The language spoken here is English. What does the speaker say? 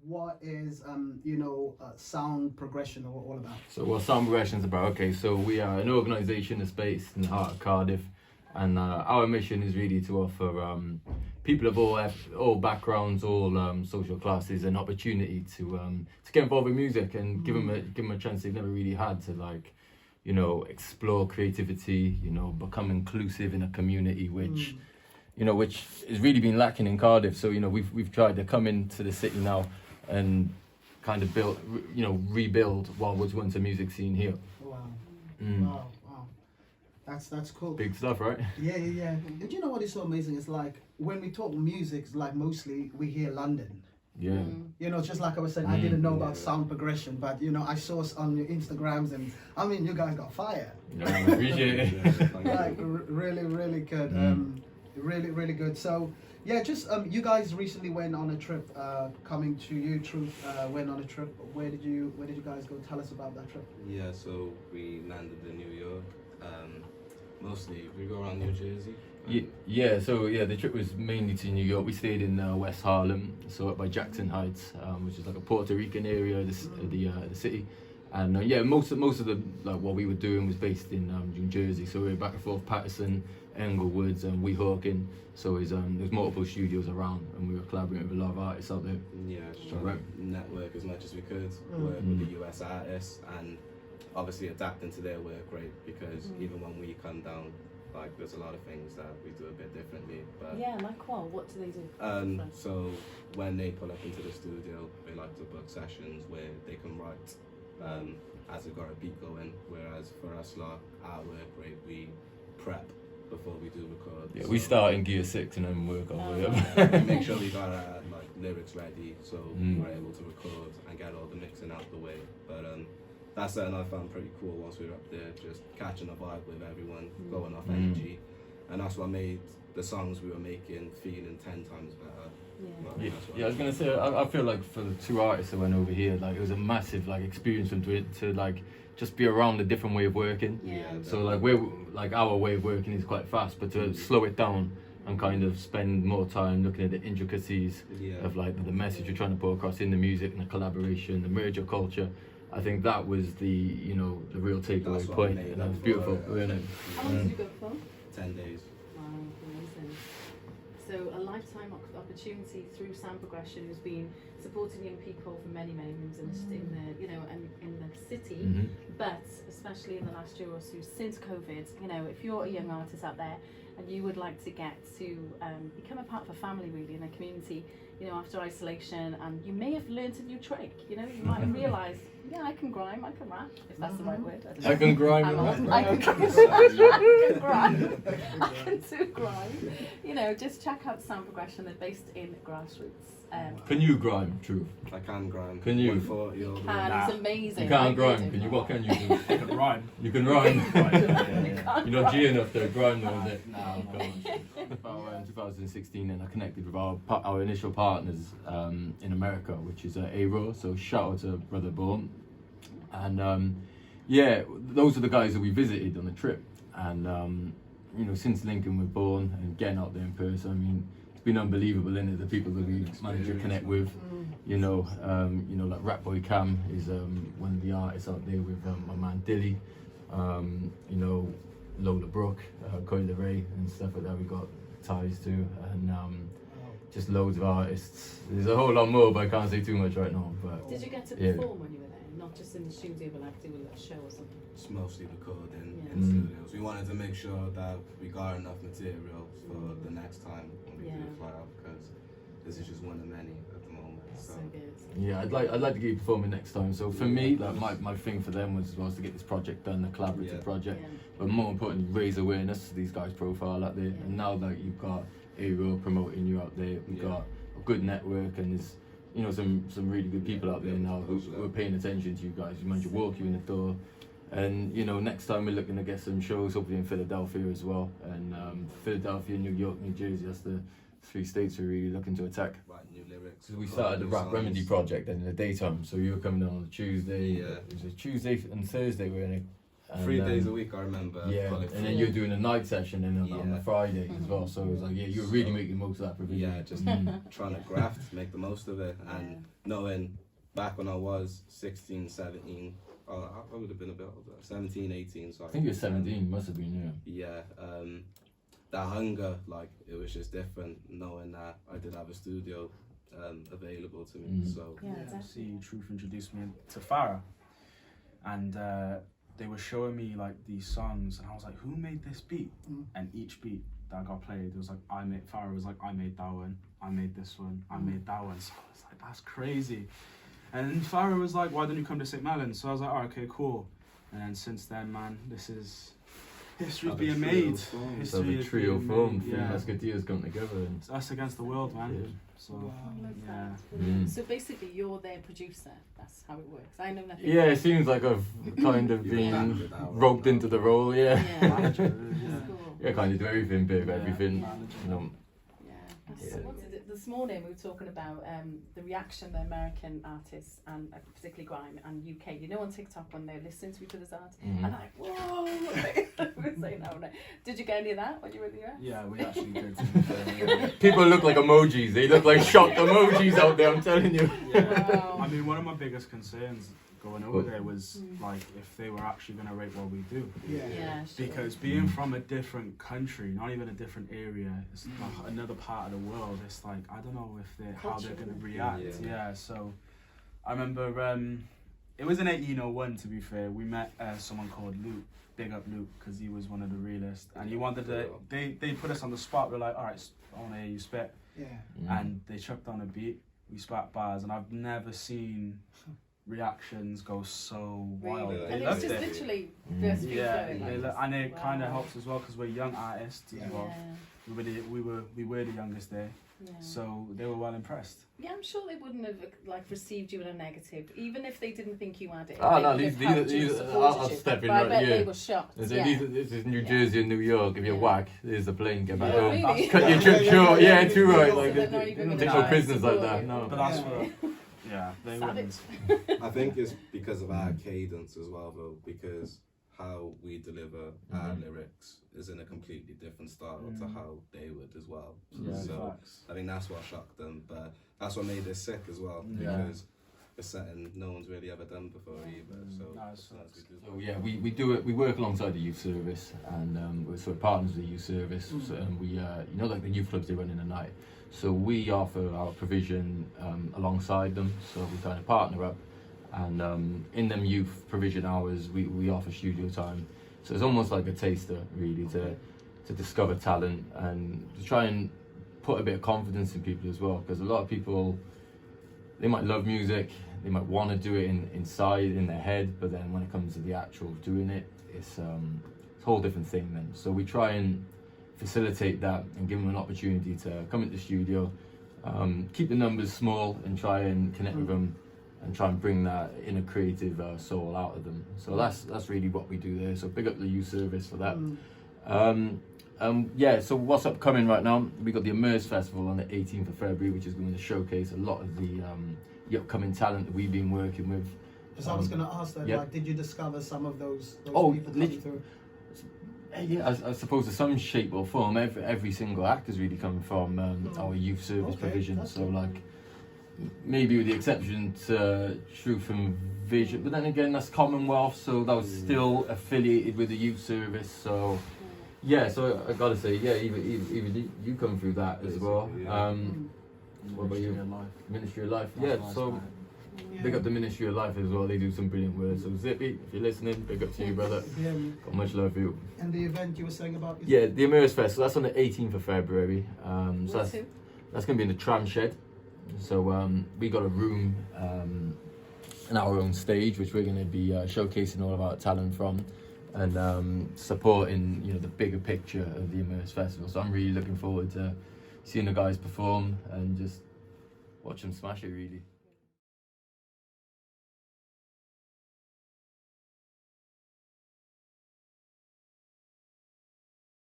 what is sound progression all about? So what sound progression is about? Okay, so we are an organisation that's based in the heart of Cardiff, and our mission is really to offer people of all backgrounds, all social classes, an opportunity to get involved in music and give them a chance they've never really had to, like, you know, explore creativity, you know, become inclusive in a community which you know, which has really been lacking in Cardiff. So, you know, we've tried to come into the city now and kind of rebuild what was once a music scene here. Wow. Wow. That's cool. Big stuff, right? Yeah. And you know what is so amazing? It's like when we talk music, it's like mostly we hear London. Yeah. You know, just like I was saying, I didn't know about sound progression, but you know, I saw us on your Instagrams, and I mean, you guys got fire. Yeah, I appreciate it. Like really good. Really good. So yeah, just you guys recently went on a trip. Coming to you, Truth went on a trip. Where did you guys go? Tell us about that trip. Yeah, so we landed in New York. Mostly we go around New Jersey. So the trip was mainly to New York. We stayed in West Harlem, so up by Jackson Heights, which is like a Puerto Rican area of the city. And most of the what we were doing was based in New Jersey. So we were back and forth Patterson, Englewoods, and Weehawken. So there's multiple studios around, and we were collaborating with a lot of artists out there. Yeah, just trying to network as much as we could, work with the US artists, and obviously adapting to their work rate, because even when we come down, like, there's a lot of things that we do a bit differently. But what do they do? So when they pull up into the studio, they like to book sessions where they can write as they've got a beat going, whereas for us, like, our work rate, we prep before we do record. Yeah, so we start in gear 6 and then work our way up. We make sure we got our lyrics ready, so we're able to record and get all the mixing out the way. But that's something I found pretty cool once we were up there, just catching a vibe with everyone, going off energy, and that's what made the songs we were making feeling 10 times better. I was gonna say, I feel like for the two artists that went over here, like, it was a massive experience to like just be around a different way of working. So our way of working is quite fast, but to slow it down and kind of spend more time looking at the intricacies of the message you're trying to put across in the music and the collaboration, the merger culture. I think that was the real takeaway point, and that was beautiful. How long did you go for? 10 days. Wow, amazing. So a lifetime opportunity through sound progression has been supporting young people for many moons in the city, but especially in the last year or so since COVID. You know, if you're a young artist out there and you would like to get to become a part of a family, really, in a community, you know, after isolation, and you may have learned a new trick. You know, you might have realised, I can grime, I can rap, if that's the right word. I can grime. I can grime. I can do grime. You know, just check out Sound Progression. They're based in Grassroots. Can you grime, True? I can grime. Can you? It's amazing. You can't grime. Can you? What can you do? I can rhyme. You can rhyme. You're not G enough to grime though, is it? No, in 2016, and I connected with our initial partners in America, which is A-Raw. So shout out to Brother Bourne. And those are the guys that we visited on the trip. And since linking with Bourne and getting out there in person, I mean, it's been unbelievable, isn't it? The people that we managed to connect with, like Rap Boy Cam is one of the artists out there with my man Dilly, Lola Brooke, Coyle Ray and stuff like that we got ties to, and just loads of artists. There's a whole lot more, but I can't say too much right now. But did you get to perform when you were there? Not just in the studio, but like do a little show or something? It's mostly recording in studios. We wanted to make sure that we got enough material for the next time when we do fly out, because this is just one of many at the moment. So good. Yeah, I'd like to get you performing next time. So for me, like my thing for them was to get this project done, the collaborative project, but more importantly, raise awareness to these guys' profile out there. And now that you've got A-Raw promoting you out there, we've got a good network, and there's some really good people out there now who are paying attention to you guys. You manage to walk you in the door. And next time we're looking to get some shows, hopefully in Philadelphia as well. And Philadelphia, New York, New Jersey, that's the 3 states we're really looking to attack. Write new lyrics. So we started the Rap Remedy project in the daytime. So you were coming down on a Tuesday. Yeah. It was a Tuesday and Thursday we're in it. And, 3 days a week, I remember. Yeah, pulling and then through. you're doing a night session and on Yeah. a Friday as well. So it was like, yeah, you're really making the most of that provision. Yeah, just trying to graft, make the most of it, and knowing back when I was 16, 17, I would have been a bit older, 17, 18. So I think you're 17, must have been, Yeah, that hunger, like, it was just different knowing that I did have a studio available to me. So Yeah, exactly. See, Truth introduced me to Farra, and they were showing me like these songs, and I was like, who made this beat? And each beat that got played, it was like, Farra was like, I made that one, I made this one, I made that one. So I was like, that's crazy. And then Farra was like, why don't you come to St. Mellon? So I was like, oh, okay, cool. And then since then, man, this is history's being made. So History the is trio being formed, made, three yeah. musketeers come together. And It's us against the world, man. Yeah. So I love yeah. that. Mm. So basically, you're their producer. That's how it works. I know nothing. Yeah, it seems like I've kind of You've been adapted our role roped now. into the role, yeah. Yeah. Manager, That's cool. Yeah, kind of do everything, bit of Yeah. everything. Yeah. You know, Yeah. Yeah. So what is it? This morning we were talking about the reaction the American artists and particularly grime and UK. You know, on TikTok when they're listening to each other's art, and they're like, whoa! We're saying that, no. Did you get any of that when you were in the US? Yeah, we actually did. To be fair, people look like emojis. They look like shocked emojis out there, I'm telling you. yeah. Wow. I mean, one of my biggest concerns going over there was like if they were actually going to rate what we do. Yeah, sure. Because being from a different country, not even a different area, it's like another part of the world. It's like I don't know if how they're going to react. Yeah. So I remember it was in 1801. To be fair, we met someone called Luke. Big up Luke, because he was one of the realists, and he wanted to. They put us on the spot. We're like, all right, I want to hear you spit, and they chucked on a beat. We spat bars, and I've never seen reactions go so wild. Really? They And loved it's just it. literally first beat Yeah, going. and it Wow. kind of helps as well because we're young artists as well. Yeah. We were the youngest there, Yeah. so they were well impressed. Yeah, I'm sure they wouldn't have like received you in a negative, even if they didn't think you had it. Oh, they no, would have these helped you and supported I'll you. step in But I right bet here. they were shocked. This Yeah. is New Yeah. Jersey and New York. If you're Yeah. whack, there's the plane. Get back Oh, home. really? Cut your trip short. Yeah, too right. So Like, they're not even they gonna take try no and prisoners like support that. you. No. But that's Yeah. for they Savage. wouldn't. I think it's because of our cadence as well, though, because how we deliver our lyrics is in a completely different style to how they would as well. Yeah, So facts. I think that's what shocked them, but that's what made this sick as well, Yeah. because it's something no one's really ever done before either. So Nice. that's good. So yeah, we do it. We work alongside the youth service, and we're sort of partners with the youth service. So, and we, you know, like the youth clubs they run in the night. So we offer our provision alongside them. So we kind of partner up, and in them youth provision hours, we offer studio time. So it's almost like a taster, really, to discover talent and to try and put a bit of confidence in people as well. Because a lot of people, they might love music, they might want to do it inside in their head, but then when it comes to the actual doing it, it's a whole different thing then. So we try and facilitate that and give them an opportunity to come into the studio, keep the numbers small and try and connect with them and try and bring that inner creative soul out of them. So that's really what we do there. So big up the youth service for that. Yeah, so what's upcoming right now? We got the Immerse Festival on the 18th of February, which is going to showcase a lot of the upcoming talent that we've been working with. Because I was going to ask that, yeah. like, did you discover some of those Oh, people coming through? Yeah, I suppose in some shape or form, every single act has really come from our youth service Okay, provision. that's So good. like, maybe with the exception to Truth and Vision, but then again that's Commonwealth, so that was still affiliated with the youth service. So yeah, so I gotta say, yeah, even you come through that as well. Basically, yeah. What about you? Ministry of Life. Ministry of Life. That's Yeah, nice, so man. big up the Ministry of Life as well. They do some brilliant work. So Zippy, if you're listening, big up to you, brother. Yeah, Got much love for you. and the event you were saying about? Yeah, the Immerse Fest. So that's on the 18th of February. So that's going to be in the tram shed. So we got a room in our own stage, which we're going to be showcasing all of our talent from, and supporting, you know, the bigger picture of the Immerse Festival. So I'm really looking forward to seeing the guys perform and just watch them smash it, really.